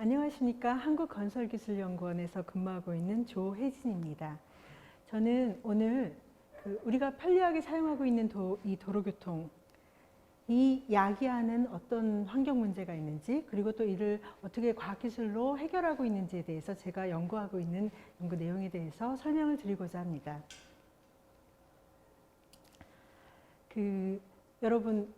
안녕하십니까. 한국건설기술연구원에서 근무하고 있는 조혜진입니다. 저는 오늘 우리가 편리하게 사용하고 있는 이 도로교통, 이 야기하는 어떤 환경 문제가 있는지, 그리고 또 이를 어떻게 과학기술로 해결하고 있는지에 대해서 제가 연구하고 있는 연구 내용에 대해서 설명을 드리고자 합니다. 여러분,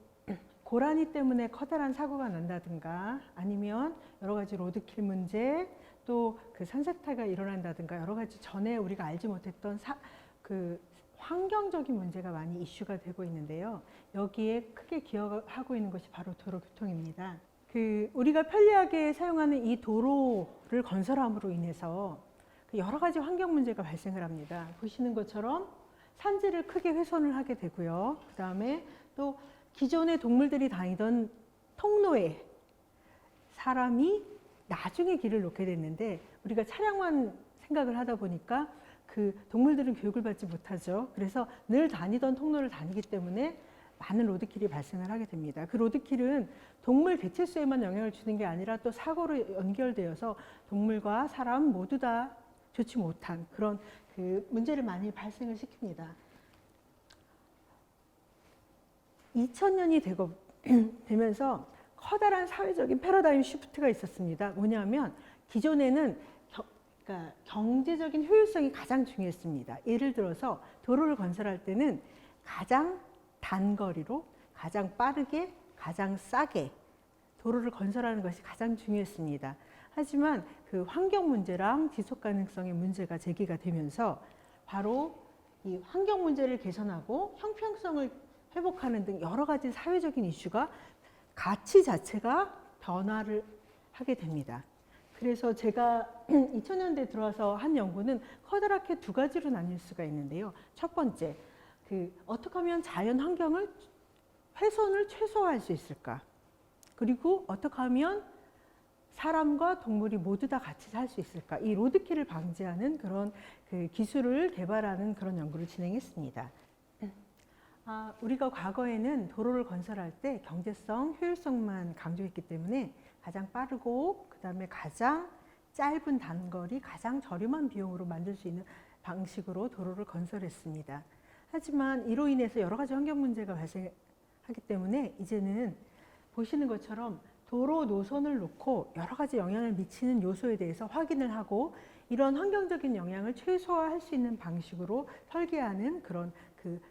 고라니 때문에 커다란 사고가 난다든가, 아니면 여러 가지 로드킬 문제, 또 산사태가 일어난다든가, 여러 가지 전에 우리가 알지 못했던 환경적인 문제가 많이 이슈가 되고 있는데요. 여기에 크게 기여하고 있는 것이 바로 도로교통입니다. 우리가 편리하게 사용하는 이 도로를 건설함으로 인해서 여러 가지 환경 문제가 발생을 합니다. 보시는 것처럼 산지를 크게 훼손을 하게 되고요. 그 다음에 또 기존의 동물들이 다니던 통로에 사람이 나중에 길을 놓게 됐는데, 우리가 차량만 생각을 하다 보니까 동물들은 교육을 받지 못하죠. 그래서 늘 다니던 통로를 다니기 때문에 많은 로드킬이 발생을 하게 됩니다. 그 로드킬은 동물 개체수에만 영향을 주는 게 아니라 또 사고로 연결되어서 동물과 사람 모두 다 좋지 못한 그런 문제를 많이 발생을 시킵니다. 2000년이 되면서 커다란 사회적인 패러다임 시프트가 있었습니다. 뭐냐면 기존에는 그러니까 경제적인 효율성이 가장 중요했습니다. 예를 들어서 도로를 건설할 때는 가장 단거리로 가장 빠르게 가장 싸게 도로를 건설하는 것이 가장 중요했습니다. 하지만 환경 문제랑 지속 가능성의 문제가 제기가 되면서 바로 이 환경 문제를 개선하고 형평성을 회복하는 등 여러 가지 사회적인 이슈가 가치 자체가 변화를 하게 됩니다. 그래서 제가 2000년대에 들어와서 한 연구는 커다랗게 두 가지로 나뉠 수가 있는데요. 첫 번째, 어떻게 하면 자연 환경을 훼손을 최소화할 수 있을까? 그리고 어떻게 하면 사람과 동물이 모두 다 같이 살 수 있을까? 이 로드킬을 방지하는 그런 기술을 개발하는 그런 연구를 진행했습니다. 우리가 과거에는 도로를 건설할 때 경제성, 효율성만 강조했기 때문에 가장 빠르고 그 다음에 가장 짧은 단거리, 가장 저렴한 비용으로 만들 수 있는 방식으로 도로를 건설했습니다. 하지만 이로 인해서 여러 가지 환경 문제가 발생하기 때문에 이제는 보시는 것처럼 도로 노선을 놓고 여러 가지 영향을 미치는 요소에 대해서 확인을 하고 이런 환경적인 영향을 최소화할 수 있는 방식으로 설계하는 그런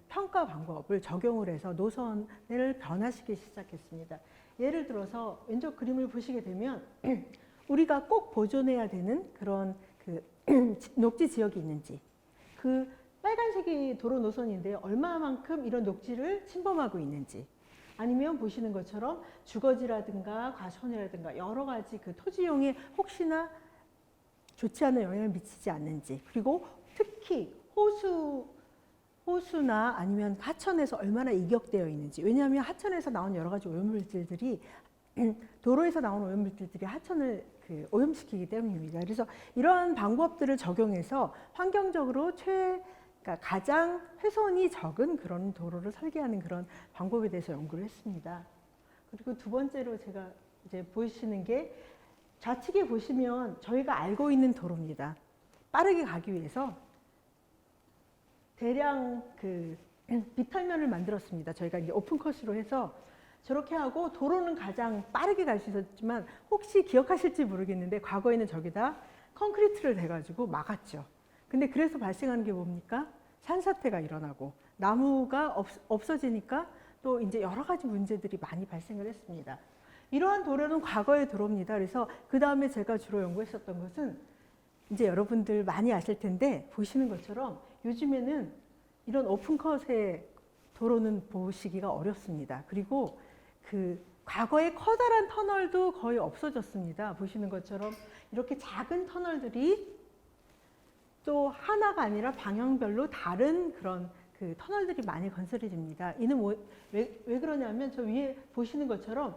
평가 방법을 적용을 해서 노선을 변화시키기 시작했습니다. 예를 들어서 왼쪽 그림을 보시게 되면 우리가 꼭 보존해야 되는 그런 녹지 지역이 있는지, 빨간색이 도로 노선인데 얼마만큼 이런 녹지를 침범하고 있는지, 아니면 보시는 것처럼 주거지라든가 과수원이라든가 여러 가지 토지용에 혹시나 좋지 않은 영향을 미치지 않는지, 그리고 특히 호수나 아니면 하천에서 얼마나 이격되어 있는지. 왜냐하면 하천에서 나온 여러 가지 오염물질들이 도로에서 나온 오염물질들이 하천을 오염시키기 때문입니다. 그래서 이러한 방법들을 적용해서 환경적으로 그러니까 가장 훼손이 적은 그런 도로를 설계하는 그런 방법에 대해서 연구를 했습니다. 그리고 두 번째로 제가 이제 보시는 게 좌측에 보시면 저희가 알고 있는 도로입니다. 빠르게 가기 위해서 대량 비탈면을 만들었습니다. 저희가 이제 오픈컷으로 해서 저렇게 하고 도로는 가장 빠르게 갈 수 있었지만 혹시 기억하실지 모르겠는데 과거에는 저기다 콘크리트를 대가지고 막았죠. 근데 그래서 발생하는 게 뭡니까? 산사태가 일어나고 나무가 없어지니까 또 이제 여러 가지 문제들이 많이 발생을 했습니다. 이러한 도로는 과거의 도로입니다. 그래서 그 다음에 제가 주로 연구했었던 것은 이제 여러분들 많이 아실 텐데 보시는 것처럼 요즘에는 이런 오픈컷의 도로는 보시기가 어렵습니다. 그리고 과거의 커다란 터널도 거의 없어졌습니다. 보시는 것처럼 이렇게 작은 터널들이 또 하나가 아니라 방향별로 다른 그런 터널들이 많이 건설이 됩니다. 이는 왜 그러냐면 저 위에 보시는 것처럼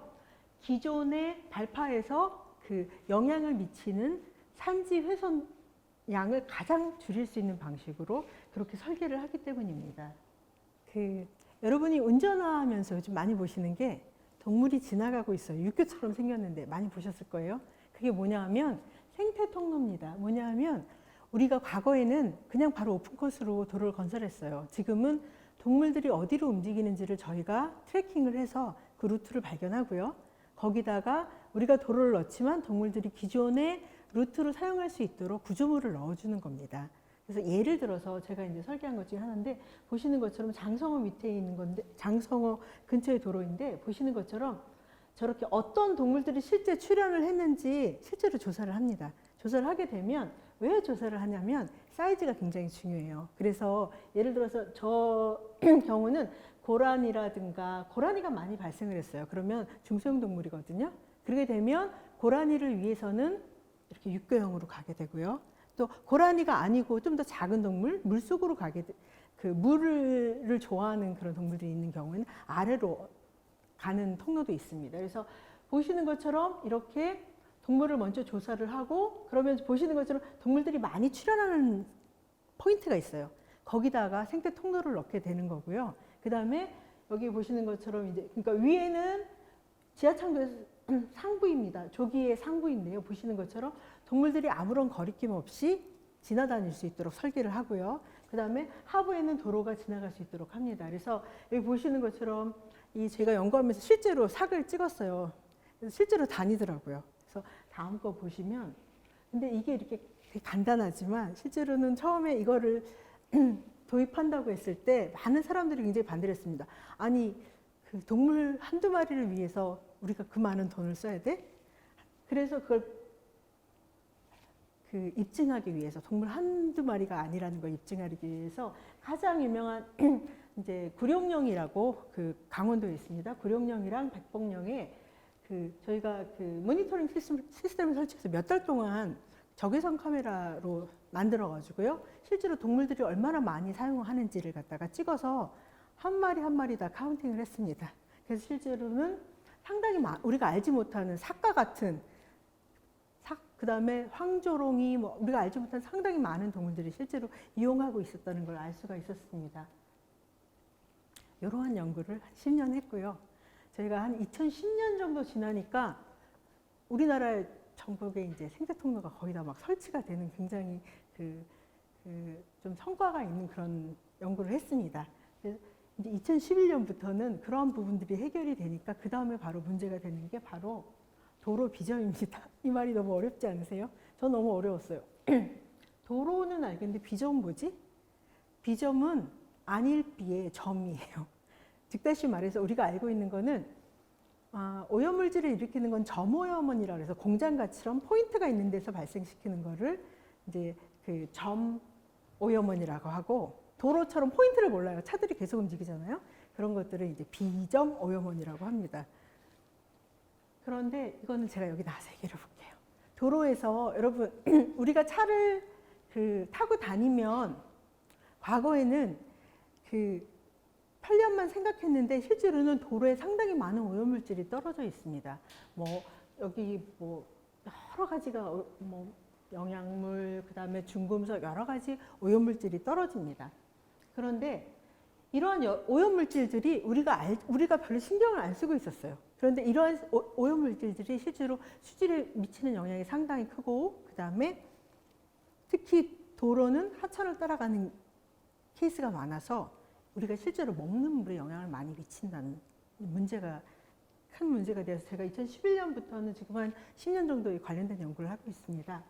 기존의 발파에서 영향을 미치는 산지 훼손 양을 가장 줄일 수 있는 방식으로 그렇게 설계를 하기 때문입니다. 여러분이 운전하면서 요즘 많이 보시는 게 동물이 지나가고 있어요. 육교처럼 생겼는데 많이 보셨을 거예요. 그게 뭐냐 하면 생태 통로입니다. 뭐냐 하면 우리가 과거에는 그냥 바로 오픈컷으로 도로를 건설했어요. 지금은 동물들이 어디로 움직이는지를 저희가 트래킹을 해서 그 루트를 발견하고요. 거기다가 우리가 도로를 넣지만 동물들이 기존의 루트로 사용할 수 있도록 구조물을 넣어주는 겁니다. 그래서 예를 들어서 제가 이제 설계한 것 중에 하나인데, 보시는 것처럼 장성어 밑에 있는 건데, 장성어 근처의 도로인데, 보시는 것처럼 저렇게 어떤 동물들이 실제 출현을 했는지 실제로 조사를 합니다. 조사를 하게 되면 왜 조사를 하냐면 사이즈가 굉장히 중요해요. 그래서 예를 들어서 저 경우는 고라니가 많이 발생을 했어요. 그러면 중소형 동물이거든요. 그렇게 되면 고라니를 위해서는 이렇게 육교형으로 가게 되고요. 또 고라니가 아니고 좀 더 작은 동물, 물속으로 그 물을 좋아하는 그런 동물들이 있는 경우에는 아래로 가는 통로도 있습니다. 그래서 보시는 것처럼 이렇게 동물을 먼저 조사를 하고, 그러면 보시는 것처럼 동물들이 많이 출현하는 포인트가 있어요. 거기다가 생태 통로를 넣게 되는 거고요. 그 다음에 여기 보시는 것처럼 이제, 그러니까 위에는 지하창고에서 상부입니다. 조기의 상부인데요. 보시는 것처럼 동물들이 아무런 거리낌 없이 지나다닐 수 있도록 설계를 하고요. 그 다음에 하부에는 도로가 지나갈 수 있도록 합니다. 그래서 여기 보시는 것처럼 제가 연구하면서 실제로 삭을 찍었어요. 그래서 실제로 다니더라고요. 그래서 다음 거 보시면, 근데 이게 이렇게 되게 간단하지만 실제로는 처음에 이거를 도입한다고 했을 때 많은 사람들이 굉장히 반대를 했습니다. 아니, 그 동물 한두 마리를 위해서 우리가 그 많은 돈을 써야 돼? 그래서 그걸 입증하기 위해서, 동물 한두 마리가 아니라는 걸 입증하기 위해서 가장 유명한 이제 구룡령이라고 강원도에 있습니다. 구룡령이랑 백봉령에 저희가 모니터링 시스템을 설치해서 몇 달 동안 적외선 카메라로 만들어 가지고요. 실제로 동물들이 얼마나 많이 사용하는지를 갖다가 찍어서 한 마리 한 마리 다 카운팅을 했습니다. 그래서 실제로는 상당히 우리가 알지 못하는 삭과 같은 그다음에 황조롱이 우리가 알지 못한 상당히 많은 동물들이 실제로 이용하고 있었다는 걸 알 수가 있었습니다. 이러한 연구를 한 10년 했고요. 저희가 한 2010년 정도 지나니까 우리나라 전국에 이제 생태 통로가 거의 다 막 설치가 되는 굉장히 좀 성과가 있는 그런 연구를 했습니다. 그래서 이제 2011년부터는 그런 부분들이 해결이 되니까 그 다음에 바로 문제가 되는 게 바로 도로 비점입니다. 이 말이 너무 어렵지 않으세요? 전 너무 어려웠어요. 도로는 알겠는데 비점은 뭐지? 비점은 안일비의 점이에요. 즉 다시 말해서 우리가 알고 있는 거는 오염물질을 일으키는 건 점오염원이라고 해서 공장가처럼 포인트가 있는 데서 발생시키는 거를 이제 점 오염원이라고 하고, 도로처럼 포인트를 몰라요. 차들이 계속 움직이잖아요. 그런 것들을 이제 비점 오염원이라고 합니다. 그런데 이거는 제가 여기 나와서 얘기를 해볼게요. 도로에서 여러분 우리가 차를 타고 다니면 과거에는 편리함만 생각했는데 실제로는 도로에 상당히 많은 오염물질이 떨어져 있습니다. 여기 여러 가지가 영양물, 그다음에 중금속 여러 가지 오염물질이 떨어집니다. 그런데 이러한 오염물질들이 우리가 별로 신경을 안 쓰고 있었어요. 그런데 이러한 오염물질들이 실제로 수질에 미치는 영향이 상당히 크고, 그다음에 특히 도로는 하천을 따라가는 케이스가 많아서 우리가 실제로 먹는 물에 영향을 많이 미친다는 큰 문제가 되어서 제가 2011년부터는 지금 한 10년 정도 관련된 연구를 하고 있습니다.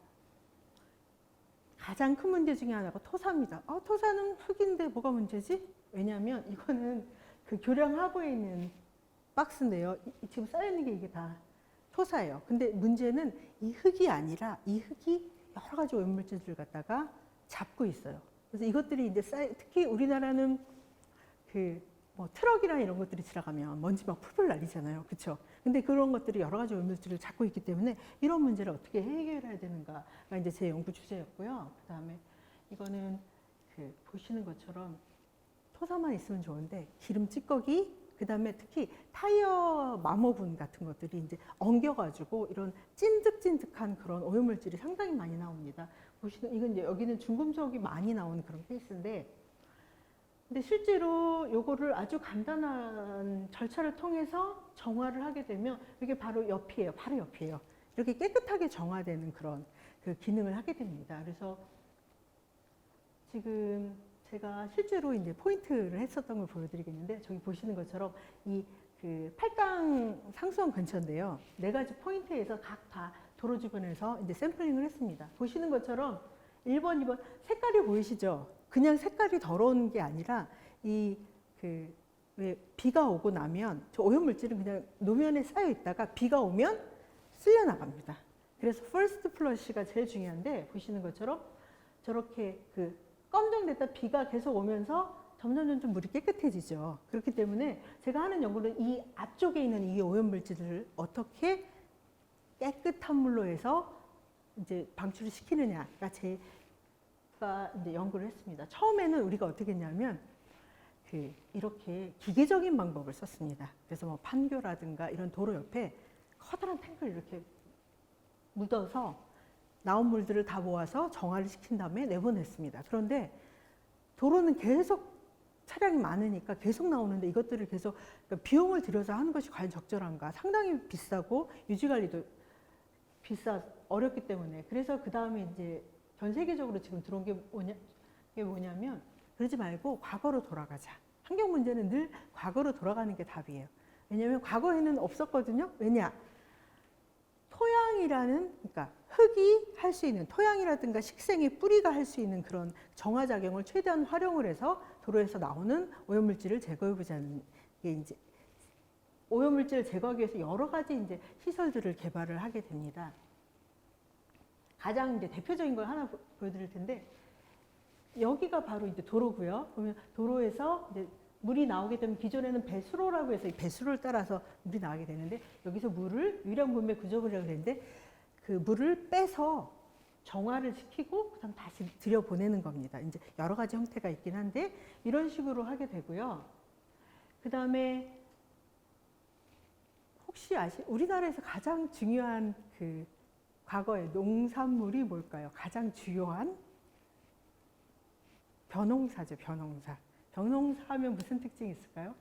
가장 큰 문제 중에 하나가 토사입니다. 토사는 흙인데 뭐가 문제지? 왜냐하면 이거는 교량 하부에 있는 박스인데요. 지금 쌓여있는 게 이게 다 토사예요. 근데 문제는 이 흙이 아니라 이 흙이 여러 가지 오염물질을 갖다가 잡고 있어요. 그래서 이것들이 이제 특히 우리나라는 트럭이나 이런 것들이 지나가면 먼지 막 풀풀 날리잖아요. 그렇죠? 근데 그런 것들이 여러 가지 오염물질을 잡고 있기 때문에 이런 문제를 어떻게 해결해야 되는가가 이제 제 연구 주제였고요. 그다음에 이거는 보시는 것처럼 토사만 있으면 좋은데 기름 찌꺼기, 그다음에 특히 타이어 마모분 같은 것들이 이제 엉겨가지고 이런 찐득찐득한 그런 오염물질이 상당히 많이 나옵니다. 보시는 이건 이제 여기는 중금속이 많이 나오는 그런 케이스인데, 근데 실제로 요거를 아주 간단한 절차를 통해서 정화를 하게 되면 이게 바로 옆이에요. 바로 옆이에요. 이렇게 깨끗하게 정화되는 그런 그 기능을 하게 됩니다. 그래서 지금 제가 실제로 이제 포인트를 했었던 걸 보여드리겠는데, 저기 보시는 것처럼 이 그 8강 상수원 근처인데요. 4가지 포인트에서 각 다 도로 주변에서 이제 샘플링을 했습니다. 보시는 것처럼 1번, 2번 색깔이 보이시죠? 그냥 색깔이 더러운 게 아니라 이 그 왜 비가 오고 나면 저 오염물질은 그냥 노면에 쌓여 있다가 비가 오면 쓸려 나갑니다. 그래서 퍼스트 플러시가 제일 중요한데, 보시는 것처럼 저렇게 그 검정됐다 비가 계속 오면서 점점 물이 깨끗해지죠. 그렇기 때문에 제가 하는 연구는 이 앞쪽에 있는 이 오염물질을 어떻게 깨끗한 물로 해서 이제 방출을 시키느냐가 제가 이제 연구를 했습니다. 처음에는 우리가 어떻게 했냐면 이렇게 기계적인 방법을 썼습니다. 그래서 뭐 판교라든가 이런 도로 옆에 커다란 탱크를 이렇게 묻어서 나온 물들을 다 모아서 정화를 시킨 다음에 내보냈습니다. 그런데 도로는 계속 차량이 많으니까 계속 나오는데, 이것들을 계속 그러니까 비용을 들여서 하는 것이 과연 적절한가? 상당히 비싸고 유지관리도 어렵기 때문에. 그래서 그 다음에 이제 전 세계적으로 지금 들어온 게 뭐냐면, 그러지 말고 과거로 돌아가자. 환경 문제는 늘 과거로 돌아가는 게 답이에요. 왜냐하면 과거에는 없었거든요. 왜냐? 토양이라는, 그러니까 흙이 할 수 있는, 토양이라든가 식생의 뿌리가 할 수 있는 그런 정화작용을 최대한 활용을 해서 도로에서 나오는 오염물질을 제거해보자는 게 이제, 오염물질을 제거하기 위해서 여러 가지 이제 시설들을 개발을 하게 됩니다. 가장 이제 대표적인 걸 하나 보여드릴 텐데, 여기가 바로 이제 도로고요. 그러면 도로에서 이제 물이 나오게 되면 기존에는 배수로라고 해서 이 배수로를 따라서 물이 나오게 되는데, 여기서 물을 유량 분배 구조물이라고 그랬는데, 그 물을 빼서 정화를 시키고 그다음 다시 들여보내는 겁니다. 이제 여러 가지 형태가 있긴 한데 이런 식으로 하게 되고요. 그 다음에 혹시 우리나라에서 가장 중요한 그 과거의 농산물이 뭘까요? 가장 주요한 벼농사죠, 벼농사. 벼농사 하면 무슨 특징이 있을까요?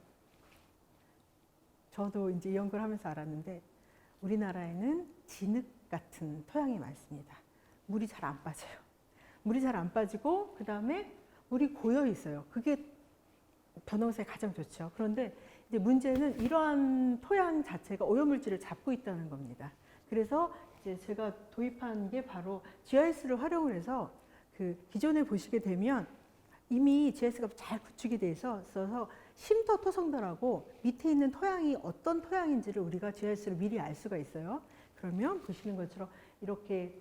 저도 이제 이 연구를 하면서 알았는데, 우리나라에는 진흙 같은 토양이 많습니다. 물이 잘 안 빠져요. 물이 잘 안 빠지고, 그 다음에 물이 고여 있어요. 그게 벼농사에 가장 좋죠. 그런데 이제 문제는 이러한 토양 자체가 오염물질을 잡고 있다는 겁니다. 그래서 이제 제가 도입한 게 바로 GIS를 활용을 해서, 그 기존에 보시게 되면 이미 GIS가 잘 구축이 돼 있어서 쉼터 토성도라고 밑에 있는 토양이 어떤 토양인지를 우리가 GIS로 미리 알 수가 있어요. 그러면 보시는 것처럼 이렇게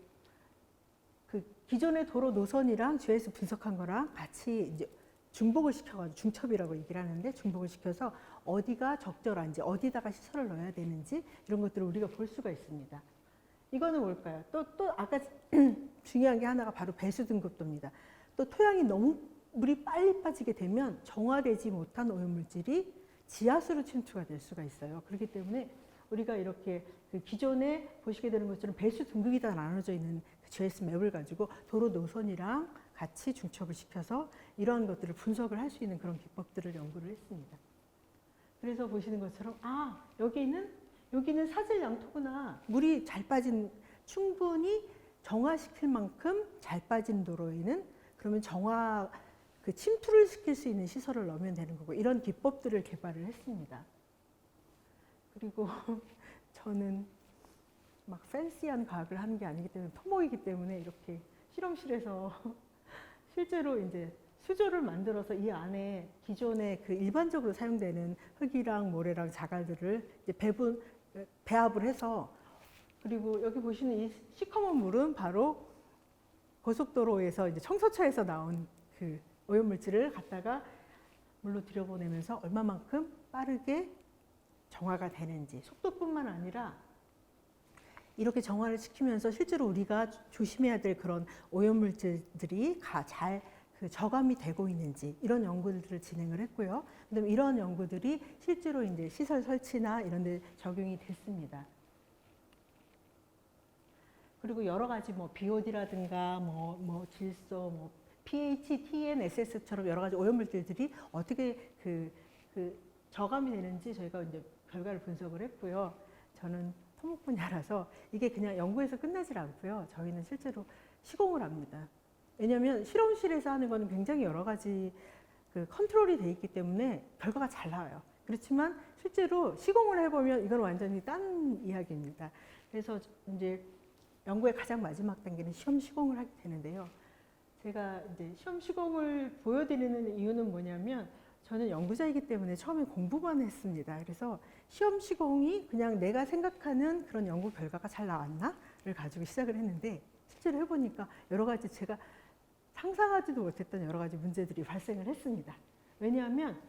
그 기존의 도로 노선이랑 GIS 분석한 거랑 같이 이제 중복을 시켜가지고, 중첩이라고 얘기를 하는데, 중복을 시켜서 어디가 적절한지, 어디다가 시설을 넣어야 되는지 이런 것들을 우리가 볼 수가 있습니다. 이거는 뭘까요? 또 아까 중요한 게 하나가 바로 배수 등급도입니다. 또 토양이 너무 물이 빨리 빠지게 되면 정화되지 못한 오염물질이 지하수로 침투가 될 수가 있어요. 그렇기 때문에 우리가 이렇게 그 기존에 보시게 되는 것처럼 배수 등급이 다 나눠져 있는 그 GIS 맵을 가지고 도로 노선이랑 같이 중첩을 시켜서 이러한 것들을 분석을 할 수 있는 그런 기법들을 연구를 했습니다. 그래서 보시는 것처럼 여기는 사질 양토구나. 물이 잘 빠진, 충분히 정화시킬 만큼 잘 빠진 도로에는 그러면 그 침투를 시킬 수 있는 시설을 넣으면 되는 거고, 이런 기법들을 개발을 했습니다. 그리고 저는 막 팬시한 과학을 하는 게 아니기 때문에, 토목이기 때문에 이렇게 실험실에서 실제로 이제 수조를 만들어서 이 안에 기존에 그 일반적으로 사용되는 흙이랑 모래랑 자갈들을 이제 배합을 해서, 그리고 여기 보시는 이 시커먼 물은 바로 고속도로에서 이제 청소차에서 나온 그 오염물질을 갖다가 물로 들여보내면서 얼마만큼 빠르게 정화가 되는지, 속도뿐만 아니라 이렇게 정화를 시키면서 실제로 우리가 조심해야 될 그런 오염물질들이 잘 그 저감이 되고 있는지, 이런 연구들을 진행을 했고요. 그다음에 이런 연구들이 실제로 이제 시설 설치나 이런 데 적용이 됐습니다. 그리고 여러 가지 뭐 BOD라든가 뭐 질소, 뭐 pH, TN, SS처럼 여러 가지 오염물질들이 어떻게 그 저감이 되는지 저희가 이제 결과를 분석을 했고요. 저는 토목 분야라서 이게 그냥 연구에서 끝나질 않고요. 저희는 실제로 시공을 합니다. 왜냐하면 실험실에서 하는 거는 굉장히 여러 가지 그 컨트롤이 돼 있기 때문에 결과가 잘 나와요. 그렇지만 실제로 시공을 해보면 이건 완전히 딴 이야기입니다. 그래서 이제 연구의 가장 마지막 단계는 시험 시공을 하게 되는데요. 제가 이제 시험 시공을 보여드리는 이유는 뭐냐면 저는 연구자이기 때문에 처음에 공부만 했습니다. 그래서 시험 시공이 그냥 내가 생각하는 그런 연구 결과가 잘 나왔나를 가지고 시작을 했는데 실제로 해보니까 여러 가지 제가 상상하지도 못했던 여러 가지 문제들이 발생을 했습니다. 왜냐하면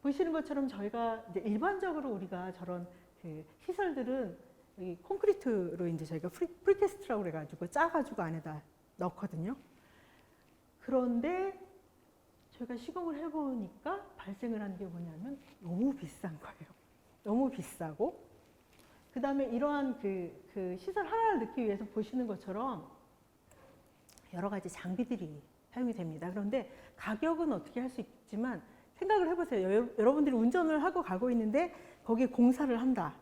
보시는 것처럼 저희가 이제 일반적으로 우리가 저런 그 시설들은 이 콘크리트로 이제 저희가 프리캐스트라고 그래가지고 짜가지고 안에다 넣거든요. 그런데 저희가 시공을 해보니까 발생을 하는 게 뭐냐면 너무 비싼 거예요. 너무 비싸고 그 다음에 이러한 그 시설 하나를 넣기 위해서 보시는 것처럼 여러 가지 장비들이 사용이 됩니다. 그런데 가격은 어떻게 할 수 있지만 생각을 해보세요. 여러분들이 운전을 하고 가고 있는데 거기에 공사를 한다.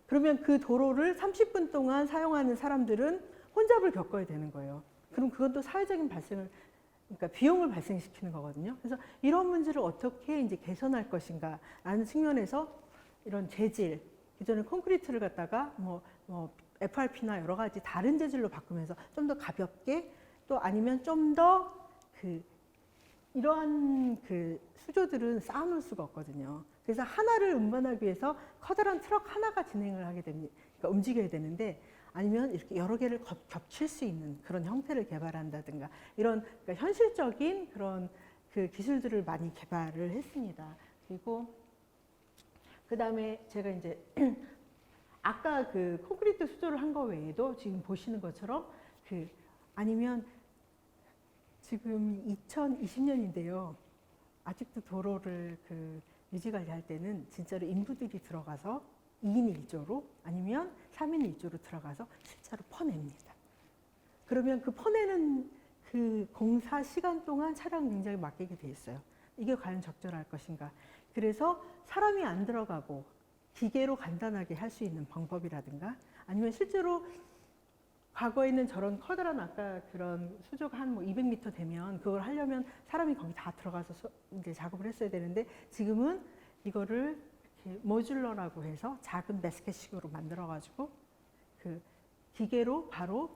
그러면 그 도로를 30분 동안 사용하는 사람들은 혼잡을 겪어야 되는 거예요. 그럼 그것도 사회적인 발생을, 그러니까 비용을 발생시키는 거거든요. 그래서 이런 문제를 어떻게 이제 개선할 것인가 라는 측면에서 이런 재질, 기존의 콘크리트를 갖다가 뭐 FRP나 여러 가지 다른 재질로 바꾸면서 좀 더 가볍게 또 아니면 좀 더 이러한 그 수조들은 쌓아놓을 수가 없거든요. 그래서 하나를 운반하기 위해서 커다란 트럭 하나가 진행을 하게 됩니다. 그러니까 움직여야 되는데 아니면 이렇게 여러 개를 겹칠 수 있는 그런 형태를 개발한다든가 이런 그러니까 현실적인 그런 그 기술들을 많이 개발을 했습니다. 그리고 그 다음에 제가 이제 아까 그 콘크리트 수조를 한 거 외에도 지금 보시는 것처럼 아니면 지금 2020년인데요. 아직도 도로를 유지 관리할 때는 진짜로 인부들이 들어가서 2인 1조로 아니면 3인 1조로 들어가서 실제로 퍼냅니다. 그러면 그 퍼내는 그 공사 시간 동안 차량 굉장히 맡기게 돼 있어요. 이게 과연 적절할 것인가. 그래서 사람이 안 들어가고 기계로 간단하게 할 수 있는 방법이라든가 아니면 실제로 과거에는 저런 커다란 아까 그런 수조가 한 200m 되면 그걸 하려면 사람이 거기 다 들어가서 이제 작업을 했어야 되는데 지금은 이거를 이렇게 모듈러라고 해서 작은 바스켓식으로 만들어가지고 그 기계로 바로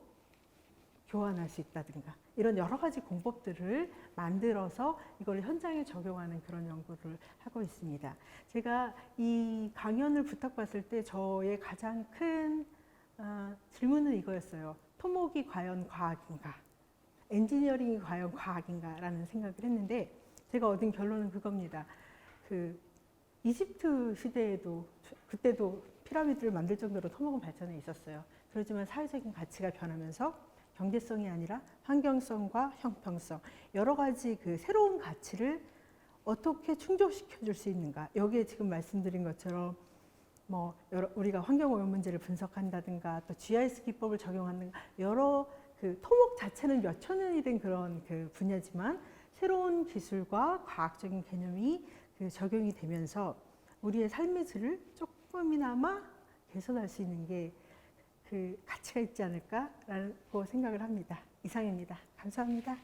교환할 수 있다든가 이런 여러 가지 공법들을 만들어서 이걸 현장에 적용하는 그런 연구를 하고 있습니다. 제가 이 강연을 부탁받을 때 저의 가장 큰 질문은 이거였어요. 토목이 과연 과학인가? 엔지니어링이 과연 과학인가? 라는 생각을 했는데 제가 얻은 결론은 그겁니다. 이집트 시대에도 그때도 피라미드를 만들 정도로 토목은 발전해 있었어요. 그렇지만 사회적인 가치가 변하면서 경제성이 아니라 환경성과 형평성 여러 가지 새로운 가치를 어떻게 충족시켜 줄 수 있는가. 여기에 지금 말씀드린 것처럼 우리가 환경오염 문제를 분석한다든가 또 GIS 기법을 적용한다든가 여러 토목 자체는 몇 천 년이 된 그런 분야지만 새로운 기술과 과학적인 개념이 적용이 되면서 우리의 삶의 질을 조금이나마 개선할 수 있는 게 가치가 있지 않을까라고 생각을 합니다. 이상입니다. 감사합니다.